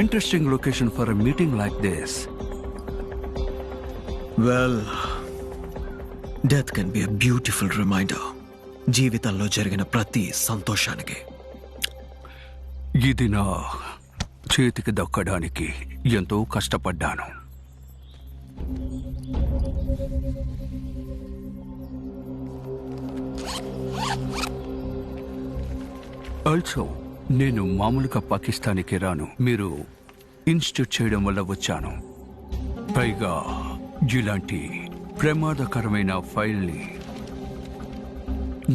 Interesting location for a meeting like this. Well, death can be a beautiful reminder. జీవితంలో జరిగిన ప్రతి సంతోషానికి. ఇది నా చేతికి దక్కడానికి ఎంతో కష్టపడ్డాను. ఆల్సో నేను మామూలుగా పాకిస్తాన్కి రాను. మీరు ఇన్స్టిట్యూట్ చేయడం వల్ల వచ్చాను. పైగా ఇలాంటి ప్రమాదకరమైన ఫైల్ని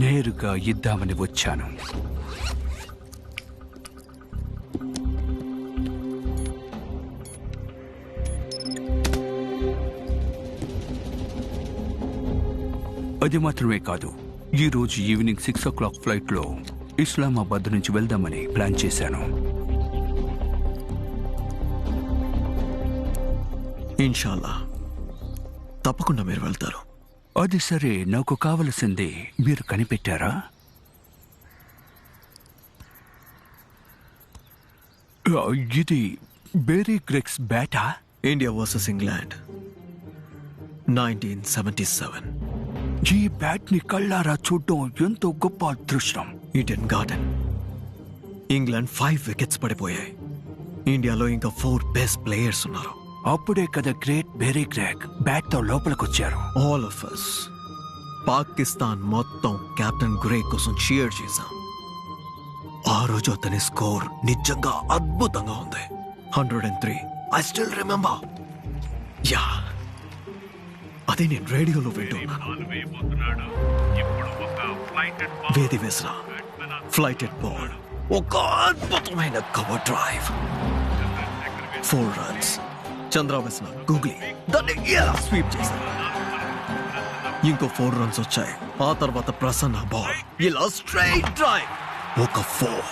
నేరుగా ఇద్దామని వచ్చాను. అది మాత్రమే కాదు, ఈరోజు ఈవినింగ్ 6 o'clock ఫ్లైట్లో ఇస్లామాబాద్ నుంచి వెళ్దామని ప్లాన్ చేశాను. ఇన్షాల్లా తప్పకుండా మీరు వెళ్తారు. అది సరే, నాకు కావలసింది మీరు కనిపెట్టారా? ఇది బేరీ గ్రెగ్స్ బ్యాటా? India versus England 1977. ఈ బ్యాట్ ని కళ్ళారా చూడటం ఎంతో గొప్ప అదృష్టం. Eden garden. ఇంగ్లాండ్ 5 వికెట్స్ పడిపోయాయి. ఇండియాలో ఇంకా 4 బెస్ట్ ప్లేయర్స్ ఉన్నారు. అప్పుడే కదా గ్రేట్ బేరీ గ్రెగ్ బ్యాట్ తో లోపలికొచ్చారు. ఆల్ ఆఫ్ us పాకిస్తాన్ మొత్తం కెప్టెన్ గ్రేగ్ కోసం చీర్ చేశాం. ఆ రోజు అతని స్కోర్ నిజంగా అద్భుతంగా ఉంది. 103. I still remember. యా, అదే నేను రేడియోలో వింటున్నాను. వేది వేసిన ఫ్లైటెడ్ బాల్, ఒక అద్భుతమైన కవర్ డ్రైవ్, 4 runs. చంద్ర వేసిన గూగ్లీ దాన్ని ఎలా స్వీప్ చేశారు. ఇంకో 4 runs వచ్చాయి. ఆ తర్వాత ప్రసన్న బాల్ ఇలా స్ట్రైట్ డ్రైవ్, ఒక 4.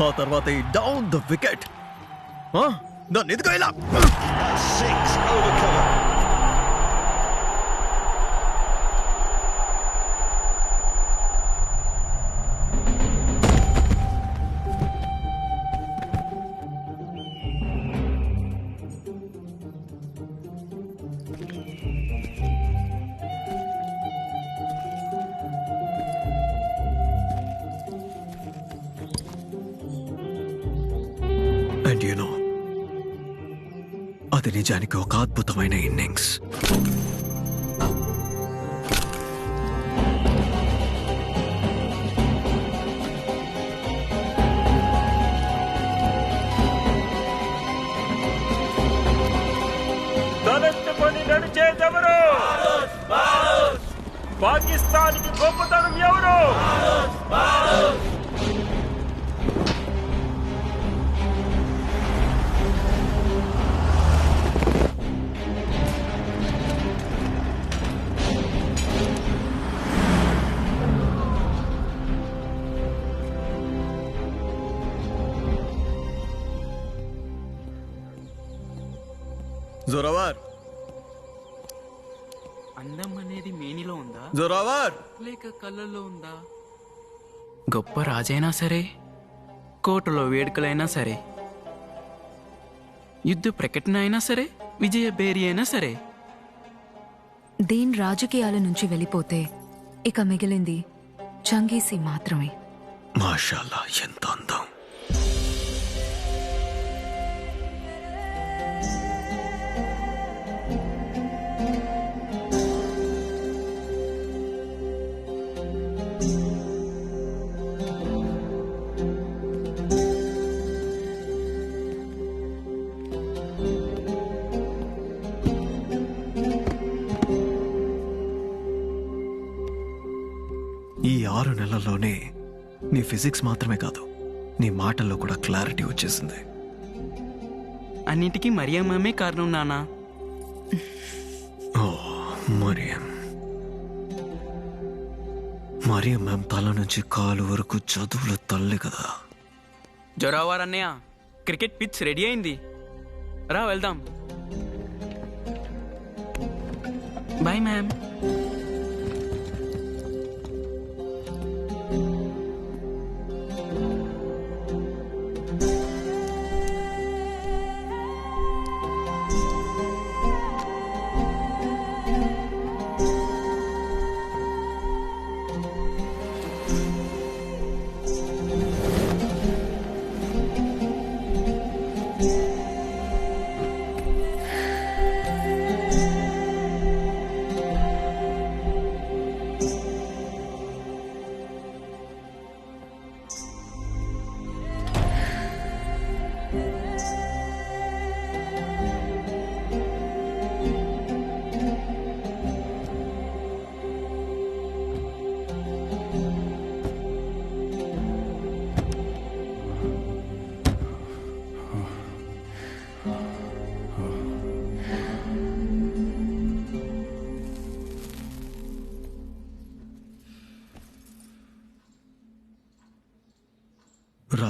ఆ తర్వాత ఈ డౌన్ ద వికెట్, దాన్ని ఎదుగు ఇలా 6 over cover. And you know, అది నిజానికి ఒక అద్భుతమైన ఇన్నింగ్స్. తలెత్తుకొని నడిచేదెవరు? పాకిస్తాన్కి గొప్పతనం ఎవరు? జోరావర్. అందం అనేది మేనిలో ఉందా, జోరావర్, లేక కళ్ళల్లో ఉందా? గొప్ప రాజైనా సరే, కోటలో వేడుకలైనా సరే, యుద్ధ ప్రకటన అయినా సరే, విజయ బేరీ అయినా సరే, దీన్ రాజకీయాల నుంచి వెళ్ళిపోతే ఇక మిగిలింది చంగీసి మాత్రమే. మాషాల్లా, ఎంత అందం. ఈ 6 నెలల్లోనే నీ ఫిజిక్స్ మాత్రమే కాదు, నీ మాటల్లో కూడా క్లారిటీ వచ్చేసింది. అన్నిటికీ మరియమ్మే కారణం నానా. ఓ మరియం. మరియం మ్యామ్ తల నుంచి కాలు వరకు చదువుల తల్లి కదా. జొరావార్ అన్నయ్య, క్రికెట్ పిచ్ రెడీ అయింది, రా వెళ్దాం. Bye ma'am.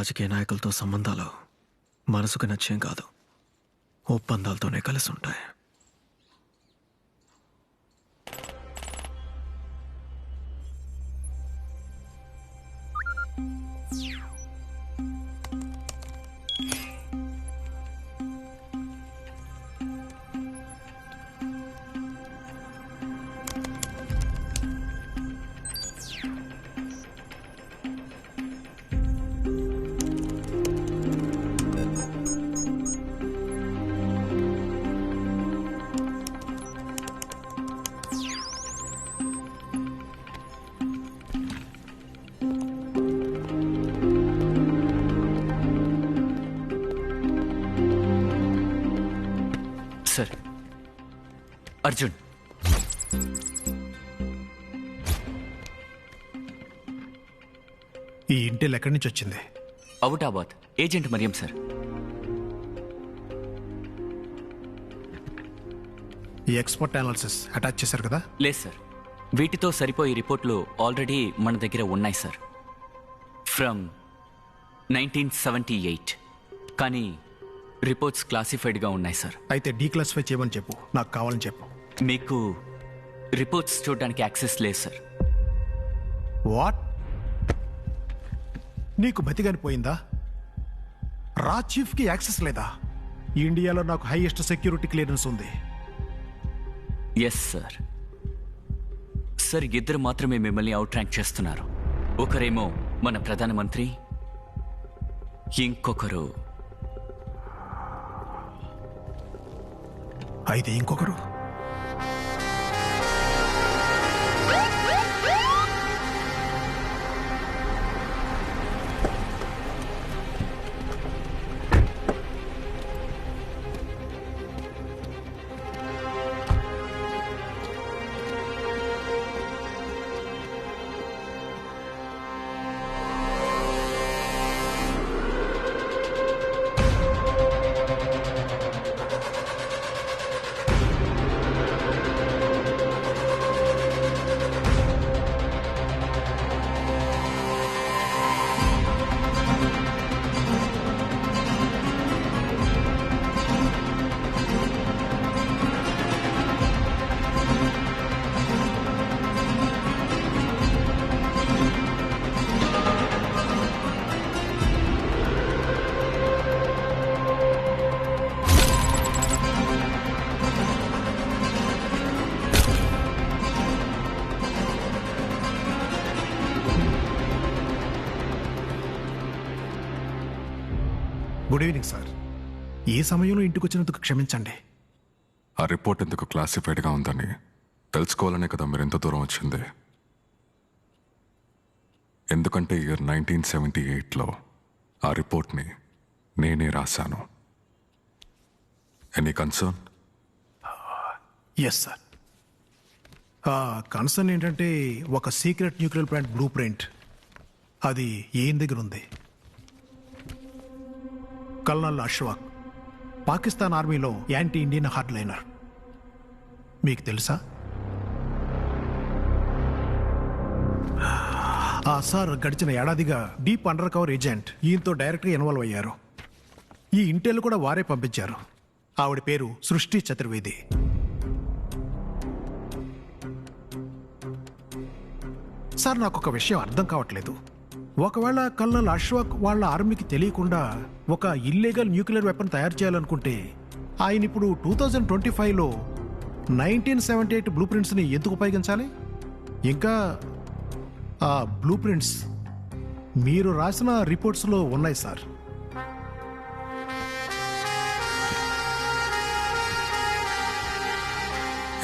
రాజకీయ నాయకులతో సంబంధాలు మనసుకు నచ్చేం కాదు, ఒప్పందాలతోనే కలిసి ఉంటాయి. సార్, అర్జున్. ఈ ఇంటెల్ ఎక్కడి నుంచి వచ్చింది? Abbottabad agent Mariam sir. ఈ ఎక్స్పర్ట్ అనాలిసిస్ అటాచ్ చేశారు కదా? లేదు సార్, వీటితో సరిపోయే రిపోర్ట్లు ఆల్రెడీ మన దగ్గర ఉన్నాయి సార్, ఫ్రమ్ 1978. కానీ రిపోర్ట్స్ క్లాసిఫైడ్గా ఉన్నాయి సార్. అయితే డీక్లాసిఫై చేయమని చెప్పు, నాకు కావాలని చెప్పు. మీకు రిపోర్ట్స్ చూడడానికి యాక్సెస్ లేదు సార్. వాట్? నీకు బతిగాని పోయిందా? రా చీఫ్కి యాక్సెస్ లేదా? ఇండియాలో నాకు హైయెస్ట్ సెక్యూరిటీ క్లియరెన్స్ ఉంది. Yes sir. సార్, ఇద్దరు మాత్రమే మిమ్మల్ని అవుట్ ర్యాంక్ చేస్తున్నారు. ఒకరేమో మన ప్రధానమంత్రి, ఇంకొకరు అయితే ఇంకొకరు? Good evening sir. ఈ సమయంలో ఇంటికి వచ్చినందుకు క్షమించండి. ఆ రిపోర్ట్ ఎందుకు క్లాసిఫైడ్గా ఉందని తెలుసుకోవాలనే కదా మీరు ఎంత దూరం వచ్చింది. ఎందుకంటే ఇయర్ 1978లో ఆ రిపోర్ట్ని నేనే రాశాను. Any concern? Yes sir. Concern ఏంటంటే ఒక secret nuclear plant blueprint అది ఏం దగ్గర ఉంది. కల్నల్ అష్వాక్ పాకిస్తాన్ ఆర్మీలో యాంటీ ఇండియన్ హార్డ్ లైనర్. మీకు తెలుసా? సార్, గడిచిన ఏడాదిగా డీప్ అండర్ కవర్ ఏజెంట్ ఈయనతో డైరెక్ట్గా ఇన్వాల్వ్ అయ్యారు. ఈ ఇంటెల్ కూడా వారే పంపించారు. ఆవిడ పేరు సృష్టి చతుర్వేది. సార్, నాకు ఒక విషయం అర్థం కావట్లేదు. ఒకవేళ కల్నల్ అష్వాక్ వాళ్ళ ఆర్మీకి తెలియకుండా ఒక ఇల్లీగల్ న్యూక్లియర్ వెపన్ తయారు చేయాలనుకుంటే ఆయన ఇప్పుడు 2025లో 1978 బ్లూ ప్రింట్స్ని ఎందుకు ఉపయోగించాలి? ఇంకా ఆ బ్లూ ప్రింట్స్ మీరు రాసిన రిపోర్ట్స్లో ఉన్నాయి సార్.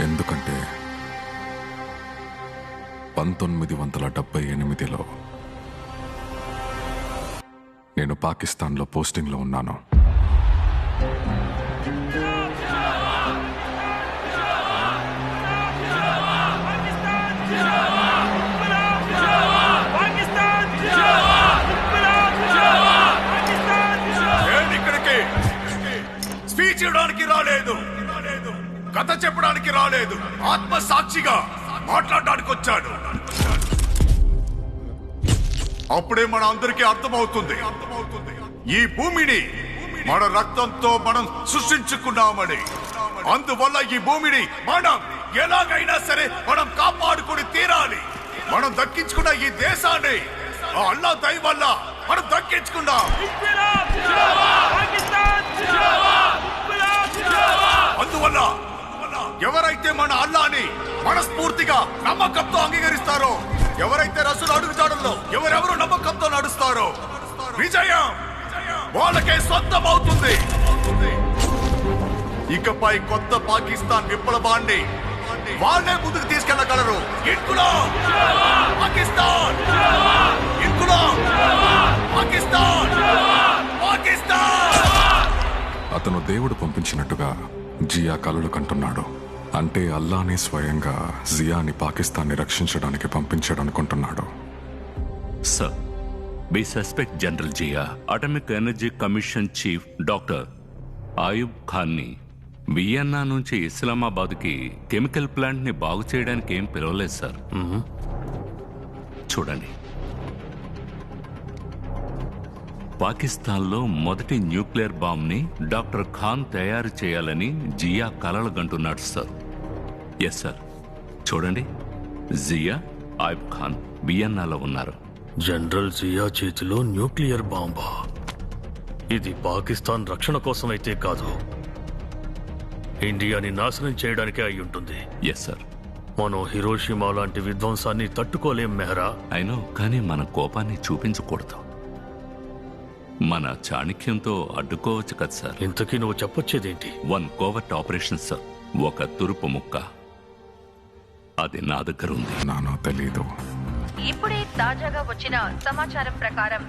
ఎందుకంటే 1978లో నేను పాకిస్తాన్లో పోస్టింగ్లో ఉన్నాను. స్పీచ్ ఇవ్వడానికి రాలేదు, కథ చెప్పడానికి రాలేదు, ఆత్మ సాక్షిగా మాట్లాడడానికి వచ్చాడు. అప్పుడే మన అందరికీ అర్థమవుతుంది ఈ భూమిని మన రక్తంతో మనం సృష్టించుకున్నామని. అందువల్ల ఈ భూమిని మనం ఎలాగైనా సరే మనం కాపాడుకుని తీరాలి. మనం దక్కించుకున్న ఈ దేశాన్ని ఆ అల్లా దయ వల్ల మనం దక్కించుకున్నాం. అందువల్ల ఎవరైతే మన అల్లాని మనస్ఫూర్తిగా నమ్మకంతో అంగీకరిస్తారో, ఎవరైతే రసూలు అడుగుజాడల్లో ఎవరెవరు నమ్మకంతో నడుస్తారో, విజయం వాళ్ళకే సొంతం అవుతుంది. ఇకపై కొత్త పాకిస్తాన్ విప్లవాన్ని వాళ్ళే ముందుకు తీసుకెళ్లగలరు. ఇన్కులాబ్ పాకిస్తాన్, ఇన్కులాబ్ పాకిస్తాన్, పాకిస్తాన్. అతను దేవుడు పంపించినట్టుగా జియా కలలు కంటున్నాడు. అంటే అల్లానే స్వయంగా జియాని పాకిస్తాన్ని రక్షించడానికి పంపించాడనుకుంటున్నాడు. Sir, we suspect general Zia atomic energy commission chief doctor Ayub ఖాన్ని వియన్నా నుంచి ఇస్లామాబాద్కి కెమికల్ ప్లాంట్ ని బాగు చేయడానికి ఏం పిలవలేదు సార్. చూడండి, పాకిస్తాన్లో మొదటి న్యూక్లియర్ బాంబ్ ని డాక్టర్ ఖాన్ తయారు చేయాలని జియా కలలు గంటున్నాడు సార్. ఎస్ సార్, చూడండి, జియా ఆయుబ్ ఖాన్ వియన్నాలో ఉన్నారు. జనరల్ జియా చేతిలో న్యూక్లియర్ బాంబా? ఇది పాకిస్తాన్ రక్షణ కోసం అయితే కాదు, ఇండియాని నాశనం చేయడానికే అయి ఉంటుంది. Yes sir. మనం హిరోషిమా లాంటి విధ్వంసాన్ని తట్టుకోలేం మెహరా. అయినో, కానీ మన కోపాన్ని చూపించకూడదు. మన చాణక్యంతో అడ్డుకోవచ్చు కదా సార్. ఇంతకీ నువ్వు చెప్పొచ్చేదేంటి? 1 కోవర్ట్ ఆపరేషన్ సార్, ఒక తురుపు ముక్క. అది నా దగ్గర ఉంది. నానా తెలీదు. ఇప్పుడే తాజాగా వచ్చిన సమాచారం ప్రకారం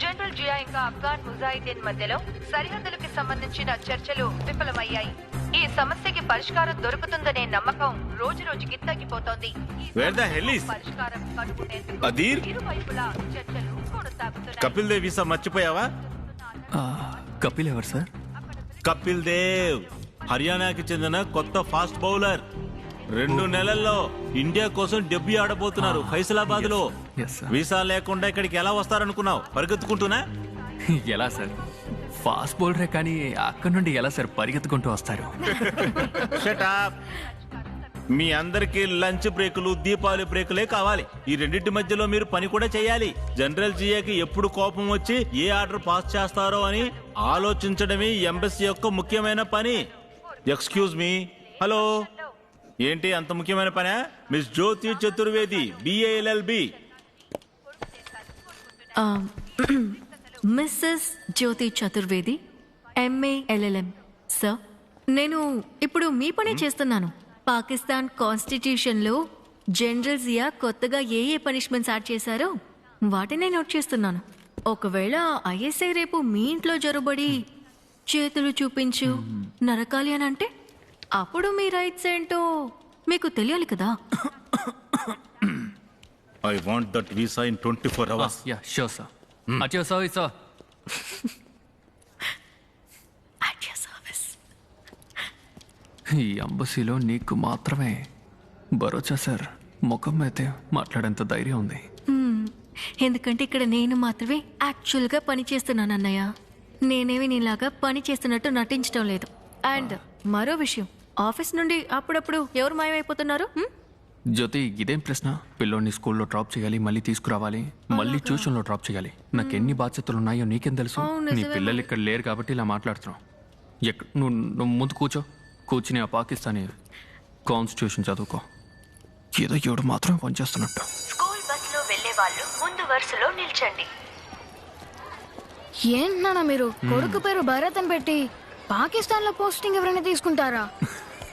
జనరల్ జియా ఇంకా అఫ్ఘాన్ ముజాహిదీన్ మధ్యలో సరిహద్దులకు సంబంధించిన చర్చలు విఫలమయ్యాయి. ఈ సమస్యకి పరిష్కారం దొరుకుతుందనే నమ్మకం రోజు రోజుకి తగ్గిపోతోంది. పరిష్కారం కనుగొనేందుకు ఇరువైపులా చర్చలు కొనసాగుతున్నాయి. కపిల్ దేవ్ వీసా మర్చిపోయావా? కపిల్ ఎవరు సార్? కపిల్ దేవ్ హర్యానాకి చెందిన కొత్త ఫాస్ట్ బౌలర్. 2 నెలల్లో ఇండియా కోసం డెబ్యూ ఆడబోతున్నారు ఫైసలాబాద్ లో. వీసా లేకుండా ఇక్కడికి ఎలా వస్తారనుకున్నావు? పరిగెత్తుకుంటూనా? ఎలా సార్? ఫాస్ట్ బౌలరే కానీ అక్కడి నుండి ఎలా సార్ పరిగెత్తుకుంటూ వస్తారు? Shut up. మీ అందరికి లంచ్ బ్రేకులు, దీపావళి బ్రేకులే కావాలి. ఈ రెండింటి మధ్యలో మీరు పని కూడా చేయాలి. జనరల్ జియాకి ఎప్పుడు కోపం వచ్చి ఏ ఆర్డర్ పాస్ చేస్తారో అని ఆలోచించడమే ఎంబసీ యొక్క ముఖ్యమైన పని. Excuse me. హలో, ఏంటి అంత ముఖ్యమైన పనే? మిస్ జ్యోతి చతుర్వేది, BALLB. మిస్సెస్ జ్యోతి చతుర్వేది, MA LLM. సార్, నేను ఇప్పుడు మీ పని చేస్తున్నాను. పాకిస్తాన్ కాన్స్టిట్యూషన్లో జనరల్ జియా కొత్తగా ఏ పనిష్మెంట్స్ యాడ్ చేశారో వాటినే నోట్ చేస్తున్నాను. ఒకవేళ ISI రేపు మీ ఇంట్లో జరుబడి చేతులు చూపించు నరకాలి అని అంటే అప్పుడు మీ రైట్స్ ఏంటో మీకు తెలియాలి కదా. I want that visa in 24 hours. Yeah, sure, sir. At your service, sir. At your service. ఈ అంబసీలో నీకు మాత్రమే భరోసా సార్. ముఖం అయితే మాట్లాడేంత ధైర్యం ఉంది. ఎందుకంటే ఇక్కడ నేను మాత్రమే యాక్చువల్గా పని చేస్తున్నాను అన్నయ్య. నేనేమి నీలాగా పని చేస్తున్నట్టు నటించడం లేదు. అండ్ మరో విషయం, ఆఫీస్ నుండి అప్పుడప్పుడు ఎవరు మాయమైపోతున్నారు? జ్యోతి, ఇదేం ప్రశ్న? పిల్లోని స్కూల్లో డ్రాప్ చేయాలి, మళ్ళీ తీసుకురావాలి, మళ్ళీ ట్యూషన్లో డ్రాప్ చేయాలి. నాకు ఎన్ని బాధ్యతలు ఉన్నాయో నీకేం తెలుసు? నీ పిల్లలు ఇక్కడ లేరు కాబట్టి ఇలా మాట్లాడుతున్నావు. నువ్వు ముందు కూర్చుని ఆ పాకిస్తానీ కాన్స్టిట్యూషన్ చదువుకో. ఏదో ఏడు మాత్రం పనిచేస్తున్నట్టు. స్కూల్ బస్సులో వెళ్లే వాళ్ళు ముందు వరుసలో నిల్చండి. ఏంటన్నా మీరు కొడుకు పేరు భరత్ అని పెట్టి పాకిస్తాన్ లో పోస్టింగ్ ఎవరైనా తీసుకుంటారా?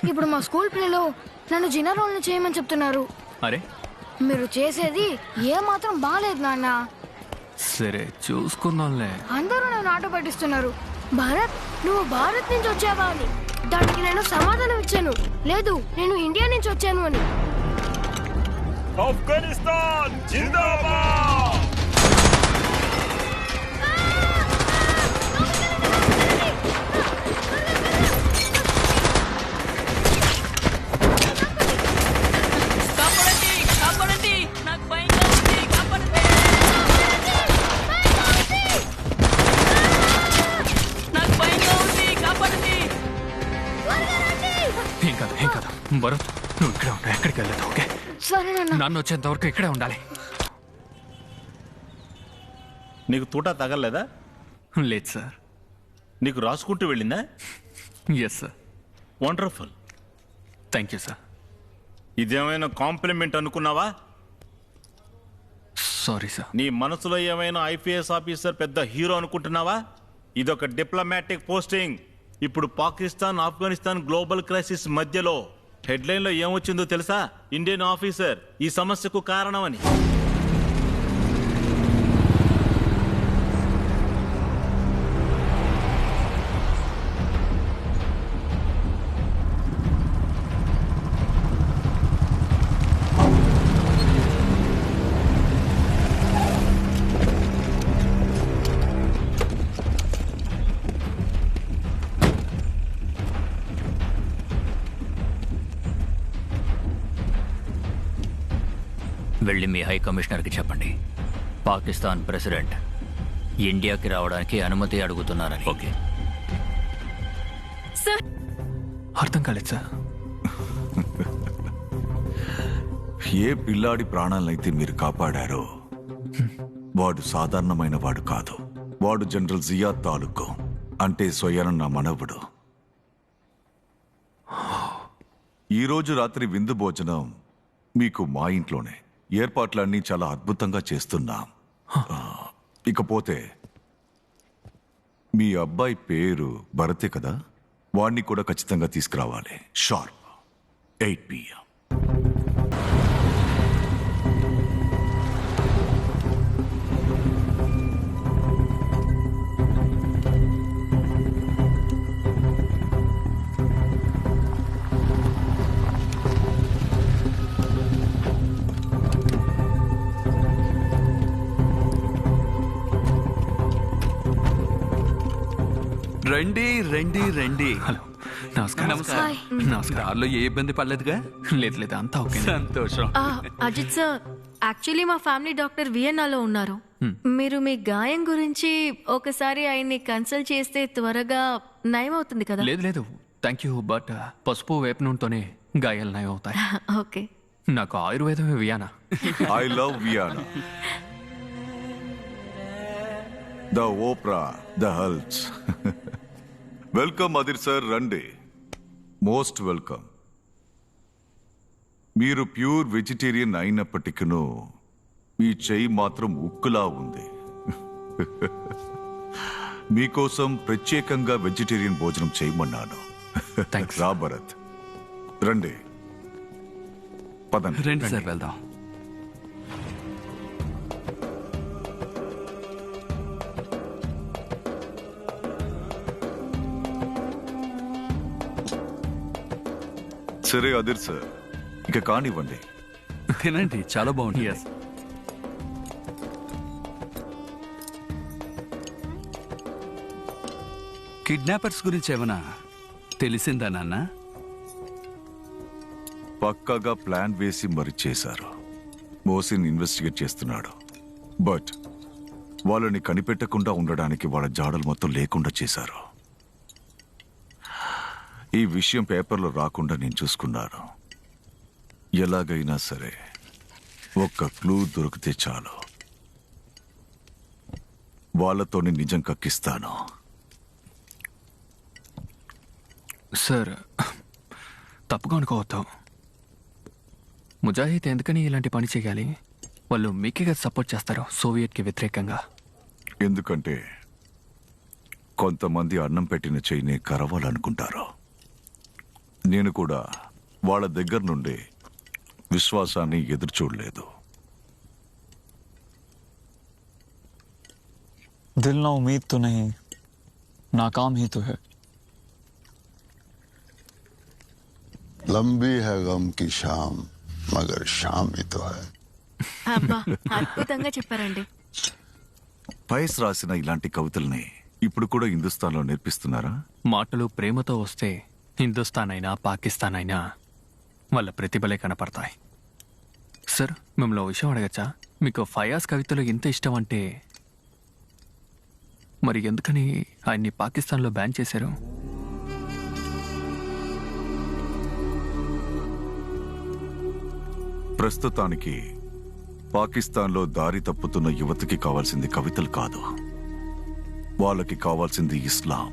ఇప్పుడు మా స్కూల్ పిల్లలు నన్ను జిన్నా రోల్ని చేయమని చెప్తున్నారు. అరే, మీరు చేసేది ఏ మాత్రం బాలేదు నాన్న. సరే చూసుకుందాంలే. అందరూ నన్ను ఆట పట్టిస్తున్నారు. భారత్, నువ్వు భారత్ నుంచి వచ్చావా అని. దానికి నేను సమాధానం ఇచ్చాను, లేదు నేను ఇండియా నుంచి వచ్చాను అని. ఆఫ్ఘనిస్తాన్ జిందాబాద్. కాపాడండి, కాపాడండి, నాకు భయంగా ఉంది, కాపాడండి. భరత్ నువ్వు ఇక్కడే ఉండు, ఎక్కడికి వెళ్ళదు. ఓకే, సరే నాన్న. నన్ను వచ్చేంత వరకు ఇక్కడే ఉండాలి. నీకు తూటా తగలలేదా? లేదు సార్. నీకు రాసుకుంటూ వెళ్ళిందా? Yes sir. Wonderful. Thank you sir. ఇదేమైనా కాంప్లిమెంట్ అనుకున్నావా? Sorry sir. నీ మనసులో ఏమైనా ఐపీఎస్ ఆఫీసర్ పెద్ద హీరో అనుకుంటున్నావా? ఇదొక డిప్లొమాటిక్ పోస్టింగ్. ఇప్పుడు పాకిస్తాన్ ఆఫ్ఘనిస్తాన్ గ్లోబల్ క్రైసిస్ మధ్యలో హెడ్లైన్లో ఏమొచ్చిందో తెలుసా? ఇండియన్ ఆఫీసర్ ఈ సమస్యకు కారణమని. వెళ్ళి మీ హై కమిషనర్కి చెప్పండి, పాకిస్తాన్ ప్రెసిడెంట్ ఇండియాకి రావడానికి అనుమతి అడుగుతున్నారని. Okay sir. అర్థం కాలేదు సార్. ఏ పిల్లాడి ప్రాణాలనైతే మీరు కాపాడారో వాడు సాధారణమైన వాడు కాదు. వాడు జనరల్ జియా తాలూకు, అంటే స్వయాన నా మనవుడు. ఈరోజు రాత్రి విందు భోజనం మీకు మా ఇంట్లోనే. ఏర్పాట్లన్నీ చాలా అద్భుతంగా చేస్తున్నాం. ఇకపోతే మీ అబ్బాయి పేరు భరతే కదా, వాణ్ణి కూడా ఖచ్చితంగా తీసుకురావాలి. Sharp 8 PM. రండి రండి రండి. హలో, నమస్కారం. నమస్కారం. దారిలో ఏ ఇబ్బంది పడలేదుగా? లేదు లేదు, అంతా ఓకే. సంతోషం. అజిత్ సార్, యాక్చువల్లీ మా ఫ్యామిలీ డాక్టర్ వియన్నాలో ఉన్నారు. మీరు మీ గాయం గురించి ఒకసారి ఆయన్ని కన్సల్ట్ చేస్తే త్వరగా నయం అవుతుంది కదా? లేదు లేదు, థ్యాంక్ యూ. బట్ పసుపు వేప నూనెతోనే గాయాలు నయం అవుతాయి. ఓకే. నాకు ఆయుర్వేదమే వియానా. I love Vienna. The opera, the Hulks. Welcome Adhir sir, రండి. Most welcome. మీరు ప్యూర్ వెజిటేరియన్ అయినప్పటికీ మీ చెయ్యి మాత్రం ఉక్కులా ఉంది. మీకోసం ప్రత్యేకంగా వెజిటేరియన్ భోజనం చేయమన్నాను. రా భరత్, రండి. పదండి. రండి సార్, వెళ్దాం. సరే అదిర్ సార్, ఇక కానివ్వండి. తినండి, చాలా బాగుంటుంది. కిడ్నాపర్స్ గురించి ఏమైనా తెలిసిందా నాన్న? పక్కాగా ప్లాన్ వేసి మరి చేశారు. మోసిన్ ఇన్వెస్టిగేట్ చేస్తున్నాడు. బట్ వాళ్ళని కనిపెట్టకుండా ఉండడానికి వాళ్ళ జాడలు మొత్తం లేకుండా చేశారు. ఈ విషయం పేపర్లో రాకుండా నేను చూసుకున్నాను. ఎలాగైనా సరే ఒక్క క్లూ దొరికితే చాలు, వాళ్ళతోనే నిజం కక్కిస్తాను. సార్, తప్పుగా అనుకోవద్దు. ముజాహిద్ ఎందుకని ఇలాంటి పని చేయాలి? వాళ్ళు మీకే కదా సపోర్ట్ చేస్తారు, సోవియట్కి వ్యతిరేకంగా. ఎందుకంటే కొంతమంది అన్నం పెట్టిన చెయ్యిని కరవాలనుకుంటారు. నేను కూడా వాళ్ళ దగ్గర నుండి విశ్వాసాన్ని ఎదురు చూడలేదు. दिल ना उम्मीद तो नहीं, नाकाम ही तो है. लंबी है गम की शाम, मगर शाम ही तो है. అబ్బా, అద్భుతంగా చెప్పారండి. పైస్ రాసిన ఇలాంటి కవితల్ని ఇప్పుడు కూడా హిందుస్థాన్లో నేర్పిస్తున్నారా? మాటలు ప్రేమతో వస్తే హిందుస్థాన్ అయినా పాకిస్తాన్ అయినా వాళ్ళ ప్రతిభలే కనపడతాయి. సార్, మిమ్మల్ని ఓ విషయం అడగచ్చా? మీకు ఫయాజ్ కవితలు ఇంత ఇష్టం అంటే మరి ఎందుకని ఆయన్ని పాకిస్తాన్లో బ్యాన్ చేశారు? ప్రస్తుతానికి పాకిస్తాన్లో దారి తప్పుతున్న యువతకి కావాల్సింది కవితలు కాదు, వాళ్ళకి కావాల్సింది ఇస్లాం.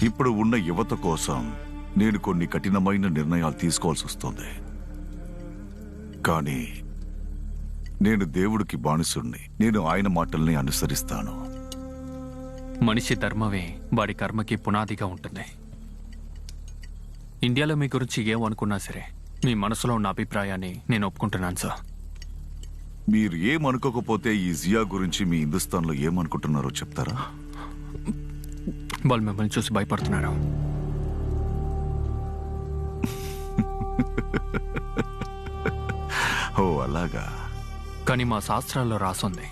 ఇప్పుడు ఉన్న యువత కోసం నేను కొన్ని కఠినమైన నిర్ణయాలు తీసుకోవాల్సి వస్తుంది. కానీ నేను దేవుడికి బానిసుణ్ణి. నేను ఆయన మాటల్ని అనుసరిస్తాను. మనిషి ధర్మమే వాడి కర్మకి పునాదిగా ఉంటుంది. ఇండియాలో మీ గురించి ఏమనుకున్నా సరే మీ మనసులో ఉన్న అభిప్రాయాన్ని నేను ఒప్పుకుంటున్నాను సార్. మీరు ఏమనుకోకపోతే ఈ జియా గురించి మీ హిందుస్థాన్లో ఏమనుకుంటున్నారో చెప్తారా? వాళ్ళు మిమ్మల్ని చూసి భయపడుతున్నారు. ఓ అలాగా. కానీ మా శాస్త్రాల్లో రాసుంది,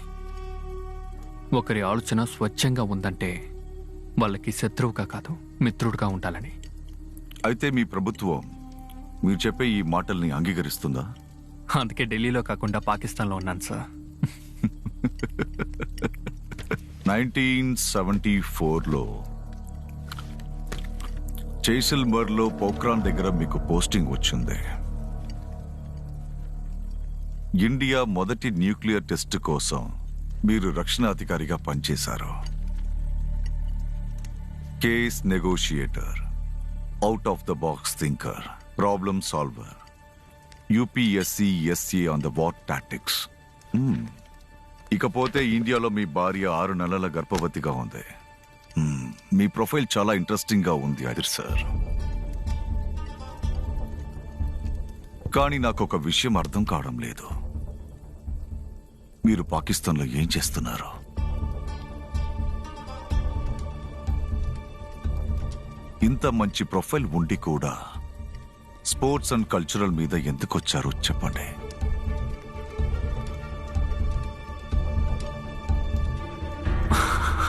ఒకరి ఆలోచన స్వచ్ఛంగా ఉందంటే వాళ్ళకి శత్రువుగా కాదు మిత్రుడుగా ఉండాలని. అయితే మీ ప్రభుత్వం మీరు చెప్పే ఈ మాటల్ని అంగీకరిస్తుందా? అందుకే ఢిల్లీలో కాకుండా పాకిస్తాన్లో ఉన్నాను సార్. 1974లో జైసల్మర్లో పోఖ్రాన్ దగ్గర మీకు పోస్టింగ్ వచ్చింది. ఇండియా మొదటి న్యూక్లియర్ టెస్ట్ కోసం మీరు రక్షణ అధికారిగా పనిచేశారు. Case negotiator, out of the box thinker, problem solver, UPSC SC on the war tactics. ఇకపోతే ఇండియాలో మీ భార్య 6 నెలల గర్భవతిగా ఉంది. మీ ప్రొఫైల్ చాలా ఇంట్రెస్టింగ్ గా ఉంది అదిర్ సార్. కానీ నాకు ఒక విషయం అర్థం కావడం లేదు. మీరు పాకిస్తాన్లో ఏం చేస్తున్నారు? ఇంత మంచి ప్రొఫైల్ ఉండి కూడా స్పోర్ట్స్ అండ్ కల్చరల్ మీద ఎందుకు వచ్చారు చెప్పండి.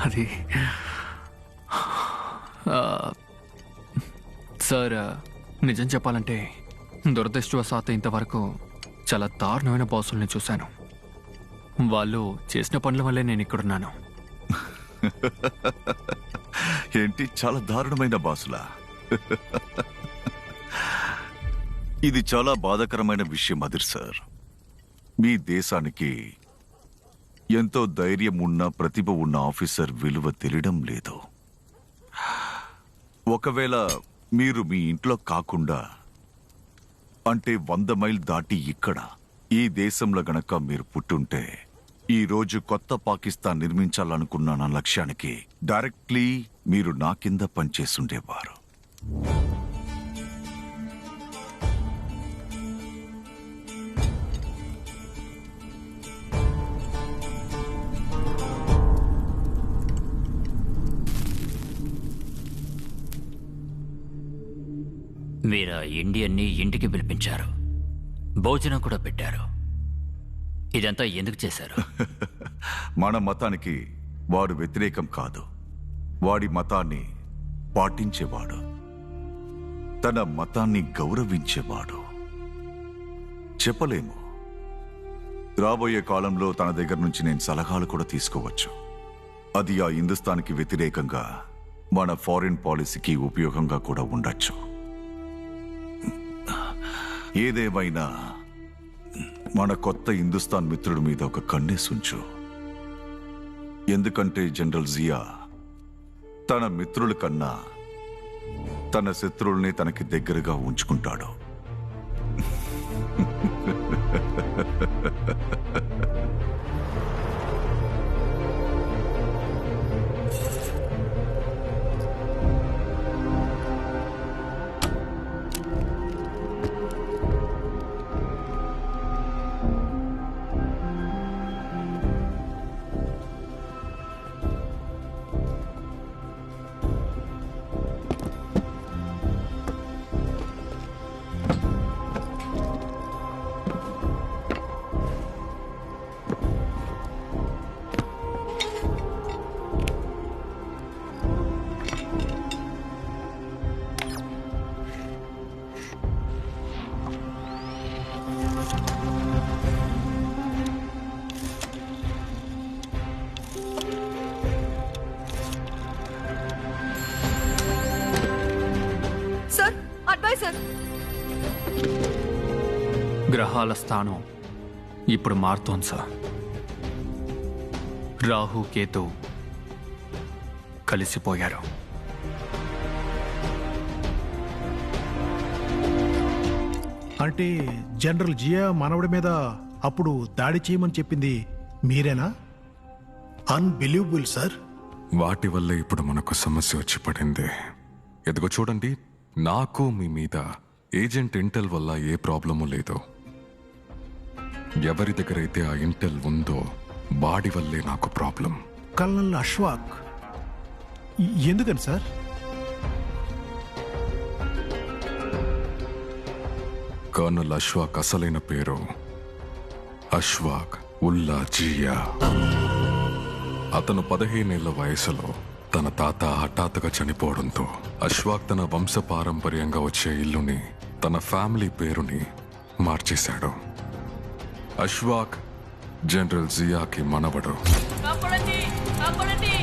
అది సార్, నిజం చెప్పాలంటే దురదృష్టవశాత్తు ఇంతవరకు చాలా దారుణమైన బాసుల్ని చూశాను. వాళ్ళు చేసిన పనుల వల్లే నేను ఇక్కడున్నాను. ఏంటి చాలా దారుణమైన బాసులా? ఇది చాలా బాధాకరమైన విషయం అదిర్ సార్. మీ దేశానికి ఎంతో ధైర్యం ఉన్న ప్రతిభ ఉన్న ఆఫీసర్ విలువ తెలియడం లేదు. ఒకవేళ మీరు మీ ఇంట్లో కాకుండా అంటే 100 మైల్ దాటి ఇక్కడ ఈ దేశంలో గనక మీరు పుట్టుంటే ఈ రోజు కొత్త పాకిస్తాన్ నిర్మించాలనుకున్న నా లక్ష్యానికి డైరెక్ట్లీ మీరు నా కింద పనిచేస్తుండేవారు. మీరు ఆ ఇండియన్ని ఇంటికి పిలిపించారు, భోజనం కూడా పెట్టారు. ఇదంతా ఎందుకు చేశారు? మన మతానికి వాడు వ్యతిరేకం కాదు, వాడి మతాన్ని పాటించేవాడు, తన మతాన్ని గౌరవించేవాడు. చెప్పలేము, రాబోయే కాలంలో తన దగ్గర నుంచి నేను సలహాలు కూడా తీసుకోవచ్చు. అది ఆ హిందుస్థాన్కి వ్యతిరేకంగా మన ఫారిన్ పాలసీకి ఉపయోగంగా కూడా ఉండొచ్చు. ఏదేమైనా మన కొత్త హిందుస్థాన్ మిత్రుడి మీద ఒక కన్నేసుంచు. ఎందుకంటే జనరల్ జియా తన మిత్రుల కన్నా తన శత్రువుల్ని తనకి దగ్గరగా ఉంచుకుంటాడు. గ్రహాల స్థానం ఇప్పుడు మారుతోంది సార్. రాహు కేతు కలిసిపోయారు. అంటే జనరల్ జియా మనవడి మీద అప్పుడు దాడి చేయమని చెప్పింది మీరేనా? Unbelievable sir. వాటి వల్లే ఇప్పుడు మనకు సమస్య వచ్చి పడింది. ఎదుగో చూడండి, నాకు మీ మీద ఏజెంట్ ఇంటెల్ వల్ల ఏ ప్రాబ్లము లేదు. ఎవరి దగ్గర అయితే ఆ ఇంటెల్ ఉందో వాడి వల్లే నాకు ప్రాబ్లం. కల్నల్ అష్వాక్ ఎందుకని సార్? కర్నల్ అష్వాక్ అసలైన పేరు అష్వాక్ ఉల్లా జియా. అతను 15 ఏళ్ల వయసులో తన తాత హఠాత్తుగా చనిపోవడంతో అష్వాక్ తన వంశపారంపర్యంగా వచ్చే ఇల్లుని, తన ఫ్యామిలీ పేరుని మార్చేశాడు. అష్వాక్ జనరల్ జియాకి మనవడు. కాపాడండి! కాపాడండి!